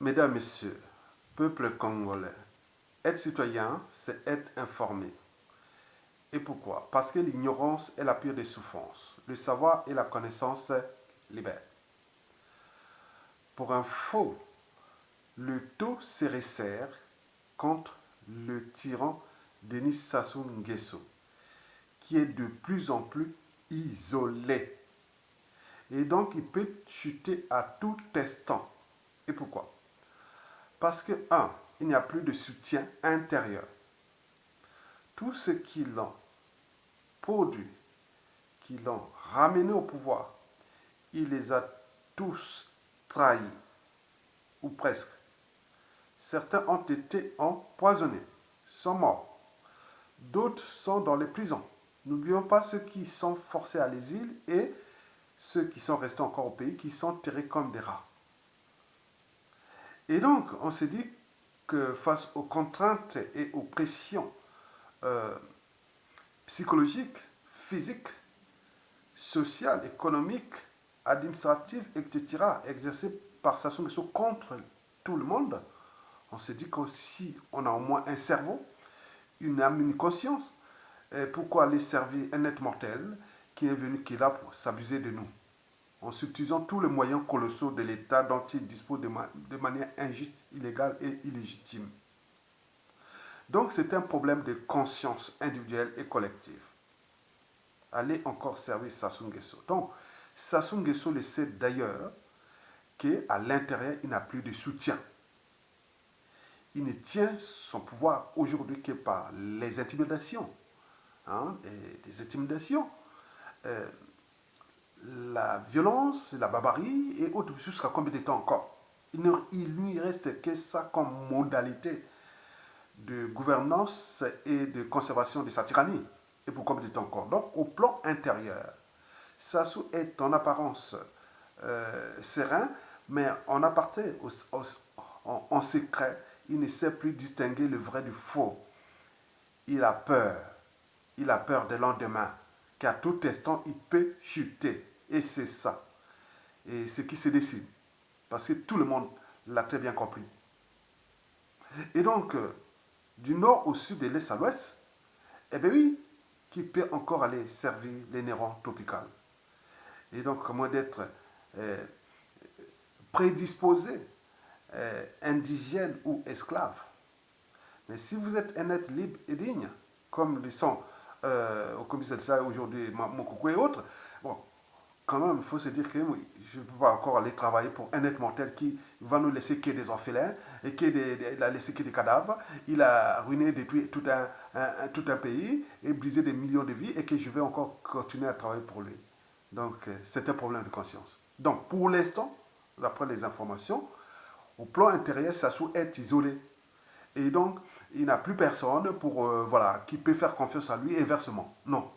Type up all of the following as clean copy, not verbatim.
Mesdames, Messieurs, peuple congolais, être citoyen, c'est être informé. Et pourquoi? Parce que l'ignorance est la pire des souffrances. Le savoir et la connaissance libèrent. Pour info, le taux se resserre contre le tyran Denis Sassou Nguesso, qui est de plus en plus isolé. Et donc, il peut chuter à tout instant. Et pourquoi? Parce que, un, il n'y a plus de soutien intérieur. Tous ceux qui l'ont produit, qui l'ont ramené au pouvoir, il les a tous trahis, ou presque. Certains ont été empoisonnés, sont morts. D'autres sont dans les prisons. N'oublions pas ceux qui sont forcés à l'exil et ceux qui sont restés encore au pays, qui sont terrés comme des rats. Et donc, on s'est dit que face aux contraintes et aux pressions euh, psychologiques, physiques, sociales, économiques, administratives, etc., exercées par Sassou Nguesso contre tout le monde, on s'est dit que si on a au moins un cerveau, une âme, une conscience, pourquoi aller servir un être mortel qui est venu, qui est là pour s'abuser de nous, en utilisant tous les moyens colossaux de l'État dont il dispose de manière injuste, illégale et illégitime. Donc c'est un problème de conscience individuelle et collective. Allez encore servir Sassou Nguesso. Donc Sassou Nguesso le sait d'ailleurs qu'à l'intérieur, il n'a plus de soutien. Il ne tient son pouvoir aujourd'hui que par les intimidations. Des intimidations. Euh, la violence, la barbarie et autres, jusqu'à combien de temps encore? Il lui reste que ça comme modalité de gouvernance et de conservation de sa tyrannie. Et pour combien de temps encore? Donc, au plan intérieur, Sassou est en apparence serein, mais en aparté, en secret, il ne sait plus distinguer le vrai du faux. Il a peur. Il a peur des lendemains, qu'à tout instant, il peut chuter. Et c'est ça. Et ce qui se décide. Parce que tout le monde l'a très bien compris. Et donc, du nord au sud, de l'est à l'ouest, eh bien oui, qui peut encore aller servir les nérons tropicales. Et donc, comment d'être euh, prédisposé, indigène ou esclave. Mais si vous êtes un être libre et digne, comme le sont au commissariat aujourd'hui, Mokoko et autres, bon, quand même, il faut se dire que je ne peux pas encore aller travailler pour un être mortel qui va nous laisser que des orphelins et il a laissé que des cadavres. Il a ruiné depuis tout un pays et brisé des millions de vies et que je vais encore continuer à travailler pour lui. Donc, c'est un problème de conscience. Donc, pour l'instant, d'après les informations, au plan intérieur, Sassou est isolé. Et donc, il n'a plus personne pour, voilà, qui peut faire confiance à lui inversement. Non.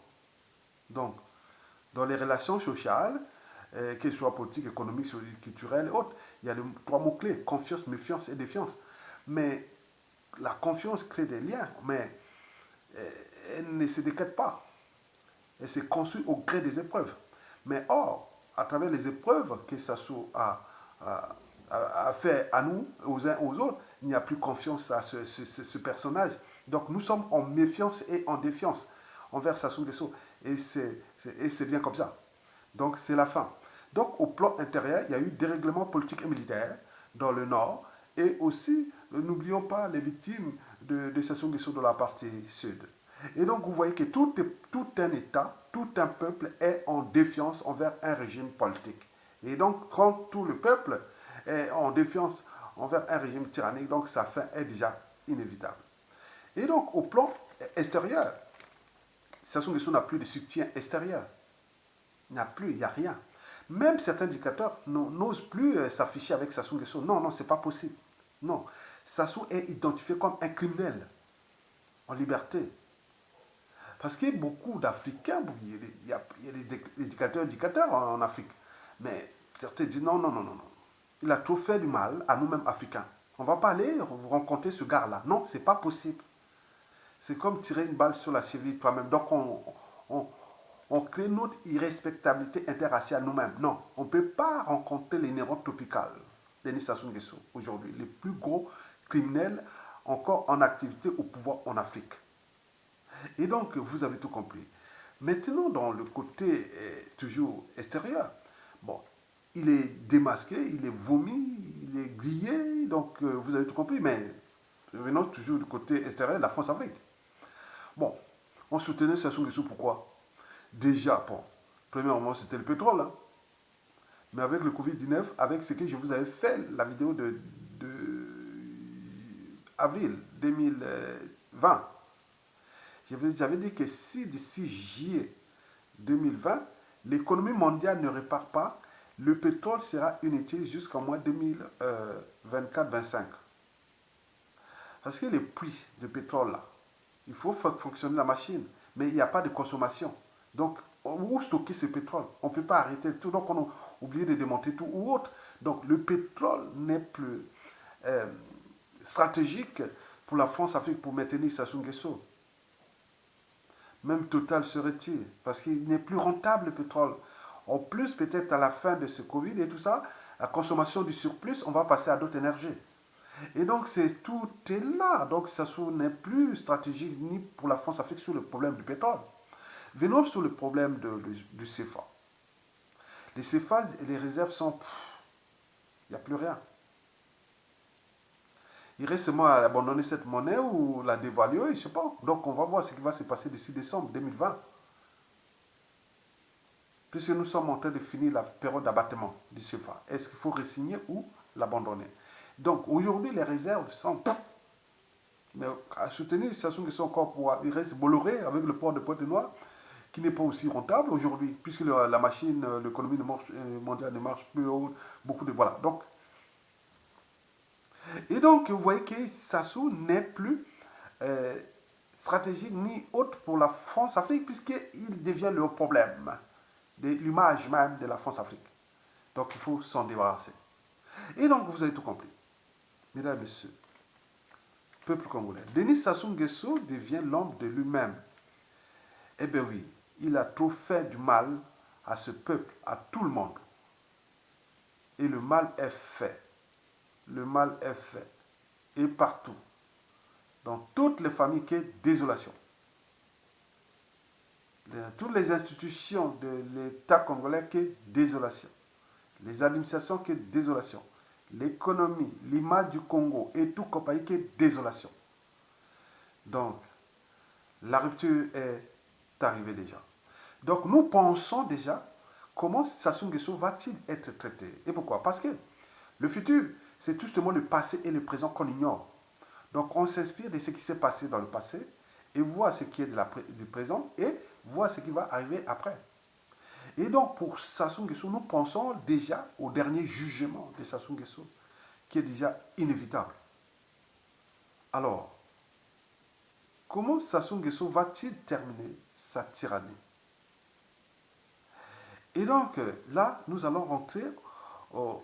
Donc, dans les relations sociales, qu'elles soient politiques, économiques, culturelles et autres, il y a les trois mots-clés, confiance, méfiance et défiance. Mais la confiance crée des liens, mais elle ne se décrète pas. Elle se construit au gré des épreuves. Mais or, à travers les épreuves que Sassou a fait à nous, aux uns aux autres, il n'y a plus confiance à ce personnage. Donc nous sommes en méfiance et en défiance envers Sassou Nguesso. Et c'est bien comme ça. Donc c'est la fin. Donc au plan intérieur, il y a eu des règlements politiques et militaires dans le nord. Et aussi, n'oublions pas les victimes de Sassou Nguesso de la partie sud. Et donc vous voyez que tout un État, tout un peuple est en défiance envers un régime politique. Et donc quand tout le peuple est en défiance envers un régime tyrannique, donc sa fin est déjà inévitable. Et donc au plan extérieur, Sassou Nguesso n'a plus de soutien extérieur. Il n'y a plus, il n'y a rien. Même certains dictateurs n'osent plus s'afficher avec Sassou Nguesso. Non, non, c'est pas possible. Non. Sassou est identifié comme un criminel en liberté. Parce qu'il y a beaucoup d'Africains, il y a des dictateurs en Afrique. Mais certains disent non, non, non, non, non. Il a trop fait du mal à nous-mêmes Africains. On ne va pas aller rencontrer ce gars-là. Non, c'est pas possible. C'est comme tirer une balle sur la cheville toi-même. Donc on crée notre irrespectabilité interraciale nous-mêmes. Non, on ne peut pas rencontrer les nérons tropicales. Denis Sassou Nguesso, aujourd'hui, les plus gros criminels encore en activité au pouvoir en Afrique. Et donc, vous avez tout compris. Maintenant, dans le côté toujours extérieur, bon, il est démasqué, il est vomi, il est grillé, donc vous avez tout compris, mais revenons toujours du côté extérieur, la France-Afrique. Bon, on soutenait Sassou Nguesso, pourquoi? Déjà, bon, premièrement, c'était le pétrole, hein. Mais avec le Covid-19, avec ce que je vous avais fait, la vidéo de avril 2020, j'avais dit que si d'ici juillet 2020, l'économie mondiale ne répare pas, le pétrole sera inutile jusqu'en mois 2024-25. Parce que les prix de pétrole, là, il faut faire fonctionner la machine, mais il n'y a pas de consommation. Donc, où stocker ce pétrole? On ne peut pas arrêter tout, donc on a oublié de démonter tout ou autre. Donc, le pétrole n'est plus euh, stratégique pour la France-Afrique pour maintenir Sassou Nguesso. Même Total serait-il, parce qu'il n'est plus rentable le pétrole. En plus, peut-être à la fin de ce Covid et tout ça, la consommation du surplus, on va passer à d'autres énergies. Et donc, tout est là. Donc, ça n'est plus stratégique ni pour la France-Afrique sur le problème du pétrole. Venons sur le problème du CFA. Les CFA et les réserves sont... Il n'y a plus rien. Il reste seulement à abandonner cette monnaie ou la dévaluer, je ne sais pas. Donc, on va voir ce qui va se passer d'ici décembre 2020. Puisque nous sommes en train de finir la période d'abattement du CFA. Est-ce qu'il faut re-signer ou l'abandonner? Donc, aujourd'hui, les réserves sont... Mais à soutenir Sassou Nguesso encore pour... Il reste Bolloré avec le port de Pointe-Noire, qui n'est pas aussi rentable aujourd'hui, puisque la machine, l'économie mondiale ne marche plus, beaucoup de... Voilà. Donc, et donc, vous voyez que Sassou n'est plus stratégique ni autre pour la France-Afrique, puisqu'il devient le problème de l'image même de la France-Afrique. Donc, il faut s'en débarrasser. Et donc, vous avez tout compris. Mesdames et messieurs, peuple congolais, Denis Sassou Nguesso devient l'homme de lui-même. Eh bien oui, il a trop fait du mal à ce peuple, à tout le monde. Et le mal est fait. Le mal est fait. Et partout. Dans toutes les familles, qui est désolation. Dans toutes les institutions de l'État congolais, qui est désolation. Les administrations, qui est désolation. L'économie, l'image du Congo et tout compagnie, qui est désolation. Donc, la rupture est arrivée déjà. Donc, nous pensons déjà comment Sassou Nguesso va-t-il être traité. Et pourquoi? Parce que le futur, c'est justement le passé et le présent qu'on ignore. Donc, on s'inspire de ce qui s'est passé dans le passé et voit ce qui est du présent et voit ce qui va arriver après. Et donc, pour Sassou Nguesso, nous pensons déjà au dernier jugement de Sassou Nguesso, qui est déjà inévitable. Alors, comment Sassou Nguesso va-t-il terminer sa tyrannie? Et donc, là, nous allons rentrer au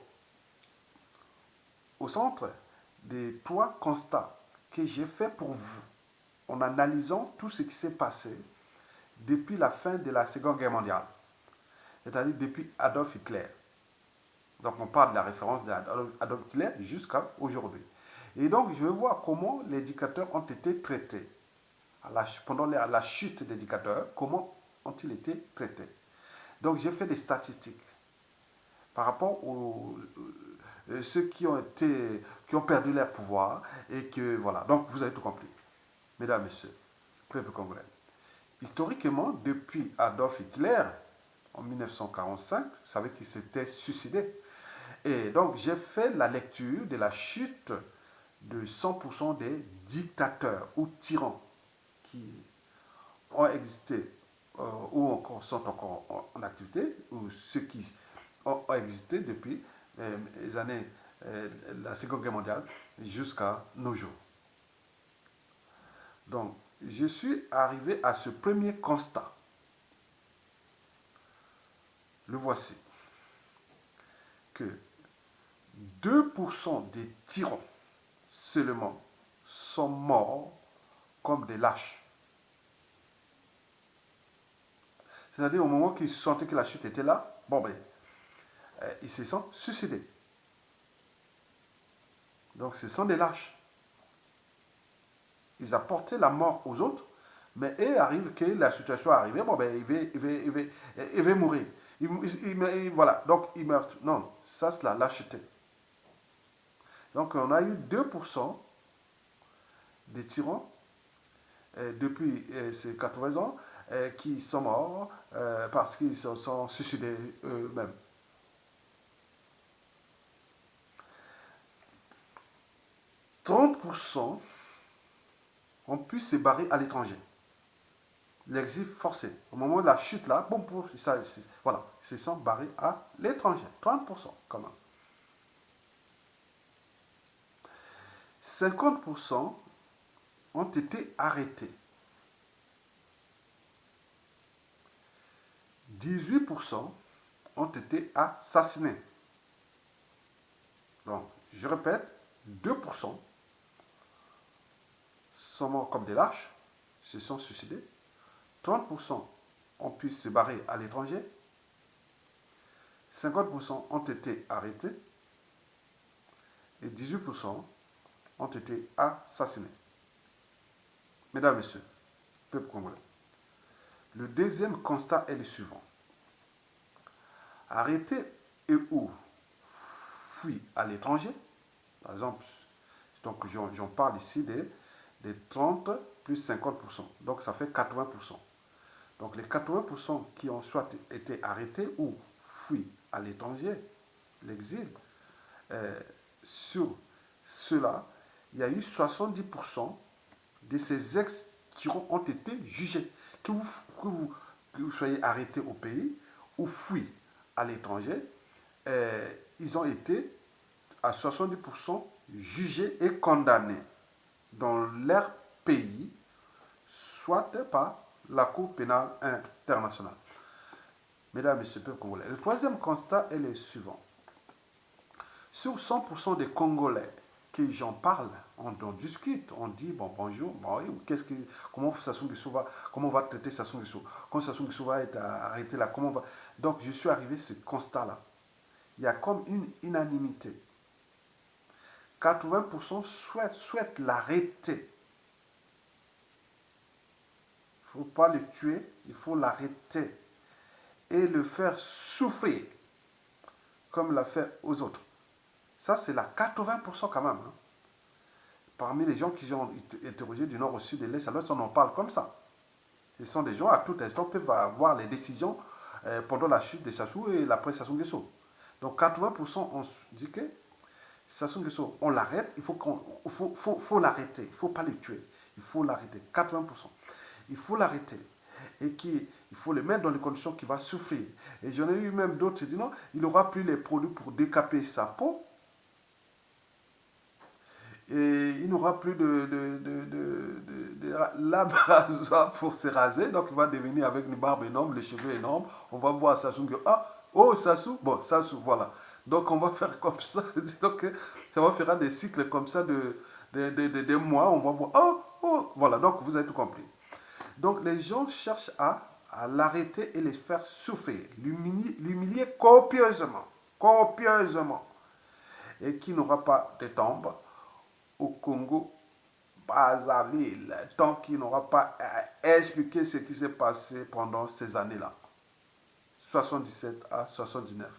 centre des 3 constats que j'ai faits pour vous, en analysant tout ce qui s'est passé depuis la fin de la Seconde Guerre mondiale, c'est-à-dire depuis Adolf Hitler. Donc on parle de la référence d'Adolf Hitler jusqu'à aujourd'hui. Et donc je vais voir comment les dictateurs ont été traités. Pendant la chute des dictateurs, comment ont-ils été traités? Donc j'ai fait des statistiques par rapport aux ceux qui ont perdu leur pouvoir et que voilà. Donc vous avez tout compris, mesdames et messieurs, peuple congolais. Historiquement, depuis Adolf Hitler en 1945, vous savez qu'il s'était suicidé. Et donc j'ai fait la lecture de la chute de 100% des dictateurs ou tyrans qui ont existé ou encore sont encore en activité, ou ceux qui ont existé depuis les années la Seconde Guerre mondiale jusqu'à nos jours. Donc, je suis arrivé à ce premier constat. Le voici. Que 2% des tyrans seulement sont morts comme des lâches. C'est-à-dire au moment qu'ils sentaient que la chute était là, bon ben, ils se sont suicidés. Donc ce sont des lâches. Ils apportaient la mort aux autres, mais eux arrive que la situation est arrivée, bon ben il va mourir. Voilà, donc il meurt. Non, ça c'est la lâcheté. Donc on a eu 2% des tyrans depuis ces 80 ans qui sont morts parce qu'ils se sont suicidés eux-mêmes. 30% ont pu se barrer à l'étranger. L'exil forcé. Au moment de la chute, là, bon, voilà, ils se sont barrés à l'étranger. 30% quand même. 50% ont été arrêtés. 18% ont été assassinés. Donc, je répète, 2% sont morts comme des lâches, se sont suicidés. 30% ont pu se barrer à l'étranger. 50% ont été arrêtés. Et 18% ont été assassinés. Mesdames, Messieurs, peuple congolais, le deuxième constat est le suivant. Arrêter et ou fuir à l'étranger, par exemple, donc j'en parle ici des 30 plus 50%, donc ça fait 80%. Donc les 80% qui ont soit été arrêtés ou fui à l'étranger, l'exil, sur cela, il y a eu 70% de ces ex qui ont été jugés. Que vous soyez arrêté au pays ou fui à l'étranger, ils ont été à 70% jugés et condamnés dans leur pays, soit par la Cour pénale internationale. Mesdames et messieurs, peuple congolais. Le troisième constat est le suivant. Sur 100% des Congolais que j'en parle, on discute, on dit bon bonjour, bon, comment Sassou Nguesso va, comment on va traiter Sassou Nguesso, quand Sassou Nguesso va être arrêté là, comment on va. Donc je suis arrivé à ce constat-là. Il y a comme une unanimité. 80% souhaitent l'arrêter. Il ne faut pas le tuer, il faut l'arrêter et le faire souffrir comme l'a fait aux autres. Ça, c'est la 80% quand même. Hein. Parmi les gens qui ont interrogé du nord au sud, de l'est à l'ouest, on en parle comme ça. Ce sont des gens à tout instant qui peuvent avoir les décisions pendant la chute de Sassou et l'après Sassou Nguesso. Donc 80% ont dit que Sassou Nguesso, on l'arrête, il faut l'arrêter, il ne faut pas le tuer, il faut l'arrêter, 80%. Il faut l'arrêter et il faut le mettre dans les conditions qu'il va souffrir. Et j'en ai eu même d'autres qui disent non, il n'aura plus les produits pour décaper sa peau, et il n'aura plus de lame rasoir pour se raser, donc il va devenir avec une barbe énorme, les cheveux énormes. On va voir Sassou, oh Sassou, bon Sassou, voilà. Donc on va faire comme ça, donc ça va faire des cycles comme ça de mois, on va voir, oh, voilà, donc vous avez tout compris. Donc les gens cherchent à l'arrêter et les faire souffrir, l'humilier copieusement, et qui n'aura pas de tombe au Congo Brazzaville, tant qu'il n'aura pas expliqué ce qui s'est passé pendant ces années-là, 77 à 79.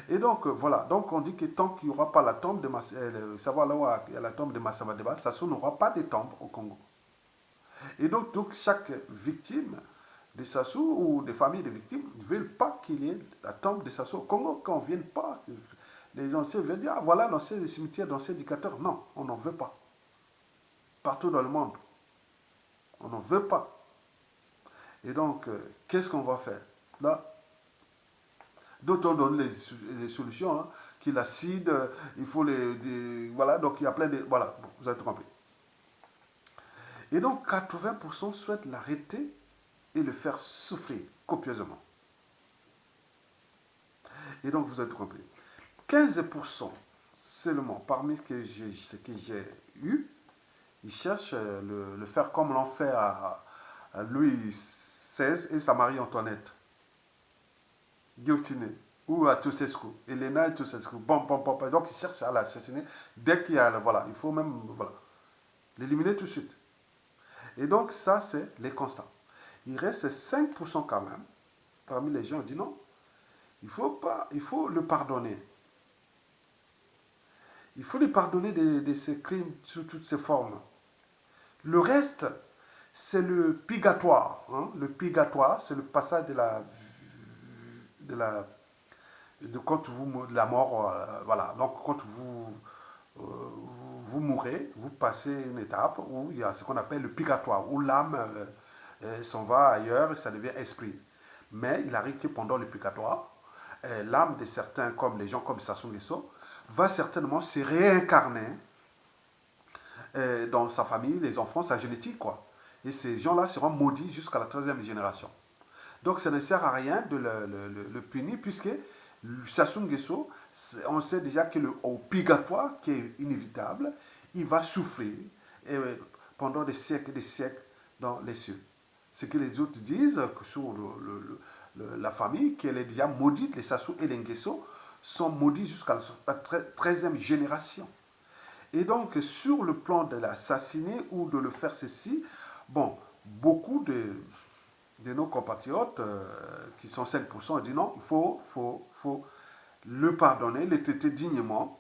Et donc voilà, donc on dit que tant qu'il n'y aura pas la tombe de savoir là où il y a la tombe de Massava Deba, Sassou n'aura pas de tombe au Congo. Et donc chaque victime de Sassou ou des familles de victimes ne veulent pas qu'il y ait la tombe de Sassou au Congo, qu'on ne vienne pas. Les anciens veulent dire, ah voilà l'ancien cimetière d'anciens dictateurs. Non, on n'en veut pas. Partout dans le monde, on n'en veut pas. Et donc, qu'est-ce qu'on va faire? Là, d'autres ont donné les solutions, hein, qu'il acide, il faut voilà, donc il y a plein de... Voilà, bon, vous avez tout compris. Et donc 80% souhaitent l'arrêter et le faire souffrir copieusement. Et donc vous avez tout compris. 15% seulement parmi ce que j'ai eu, ils cherchent le faire comme l'ont fait à Louis XVI et sa Marie-Antoinette. Guillotiné. ou à Tosescu. Elena et Tosescu. Bon, bon, bon, bon. Donc, ils cherchent à l'assassiner dès qu'il y a, voilà, il faut même, voilà, l'éliminer tout de suite. Et donc, ça, c'est les constats. Il reste 5% quand même. Parmi les gens, on dit non, il faut pas, il faut le pardonner. Il faut lui pardonner de ses crimes sous toutes ses formes. Le reste, c'est le pigatoire. Hein. Le pigatoire, c'est le passage de quand vous, de la mort. Voilà. Donc, quand euh, vous mourrez, vous passez une étape où il y a ce qu'on appelle le pigatoire, où l'âme s'en va ailleurs et ça devient esprit. Mais il arrive que pendant le purgatoire, l'âme de certains, comme les gens comme Sassou Nguesso, va certainement se réincarner dans sa famille, les enfants, sa génétique, quoi. Et ces gens-là seront maudits jusqu'à la troisième génération. Donc ça ne sert à rien de le punir, puisque Sassou Nguesso, on sait déjà que au purgatoire, qui est inévitable, il va souffrir pendant des siècles dans les cieux. Ce que les autres disent que sur la famille, qu'elle est déjà maudite, les Sassou et les Nguesso sont maudits jusqu'à la 13e génération. Et donc, sur le plan de l'assassiner ou de le faire ceci, bon, beaucoup de nos compatriotes, qui sont 5%, disent non, il faut le pardonner, le traiter dignement,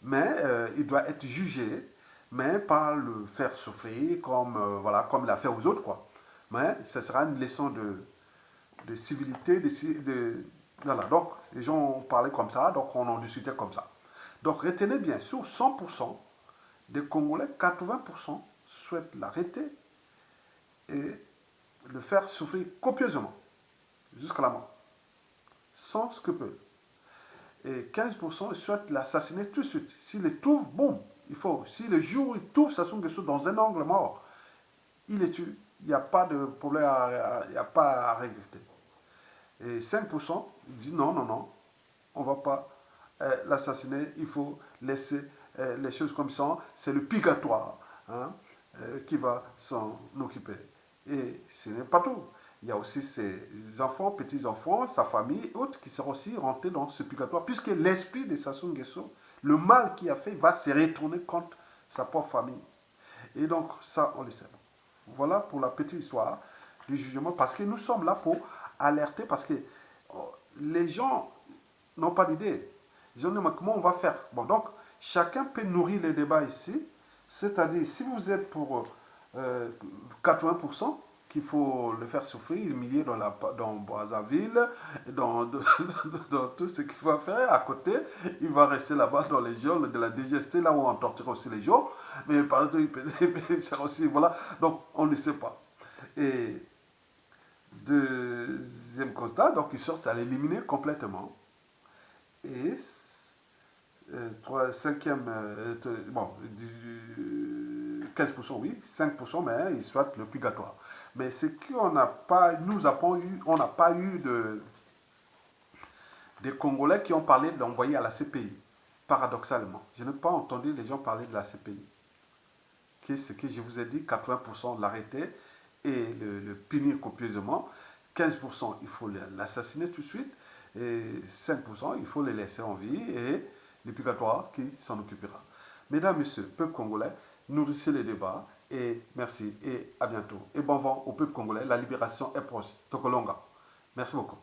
mais il doit être jugé, mais pas le faire souffrir comme, voilà, comme il a fait aux autres, quoi. Mais ce sera une leçon de civilité, voilà. Donc, les gens ont parlé comme ça, donc on en discutait comme ça. Donc, retenez bien, sur 100% des Congolais, 80% souhaitent l'arrêter et le faire souffrir copieusement, jusqu'à la mort, sans scrupule. Et 15% souhaitent l'assassiner tout de suite. S'il le trouve, boum, il faut. Si le jour où il trouve Sassou Nguesso dans un angle mort, il le tue. Il n'y a pas de problème, il n'y a pas à regretter. Et 5% disent non, non, non, on ne va pas l'assassiner, il faut laisser les choses comme ça, c'est le purgatoire, hein, qui va s'en occuper. Et ce n'est pas tout. Il y a aussi ses enfants, petits-enfants, sa famille, autres qui seront aussi rentrés dans ce purgatoire, puisque l'esprit de Sassou Nguesso, le mal qu'il a fait, va se retourner contre sa propre famille. Et donc, ça, on le sait. Voilà pour la petite histoire du jugement, parce que nous sommes là pour alerter, parce que les gens n'ont pas d'idée. Ils ont dit, comment on va faire? Bon, donc, chacun peut nourrir le débat ici, c'est-à-dire, si vous êtes pour 80%, qu'il faut le faire souffrir, humilier dans Brazzaville, dans tout ce qu'il va faire à côté. Il va rester là-bas dans les geôles de la DGST, là où on torture aussi les gens. Mais par exemple, il peut faire aussi, voilà. Donc, on ne sait pas. Et deuxième constat, donc ils sortent à l'éliminer complètement. Et cinquième, bon, 15%, oui, 5%, mais il soit le purgatoire. Mais ce qu'on n'a pas, nous avons eu, on n'a pas eu des Congolais qui ont parlé de l'envoyer à la CPI, paradoxalement. Je n'ai pas entendu les gens parler de la CPI. Ce que je vous ai dit, 80% l'arrêter et le punir copieusement. 15%, il faut l'assassiner tout de suite. Et 5%, il faut les laisser en vie et le purgatoire qui s'en occupera. Mesdames, Messieurs, peuple congolais, nourrissez les débats et merci et à bientôt. Et bon vent au peuple congolais, la libération est proche. Tokolonga. Merci beaucoup.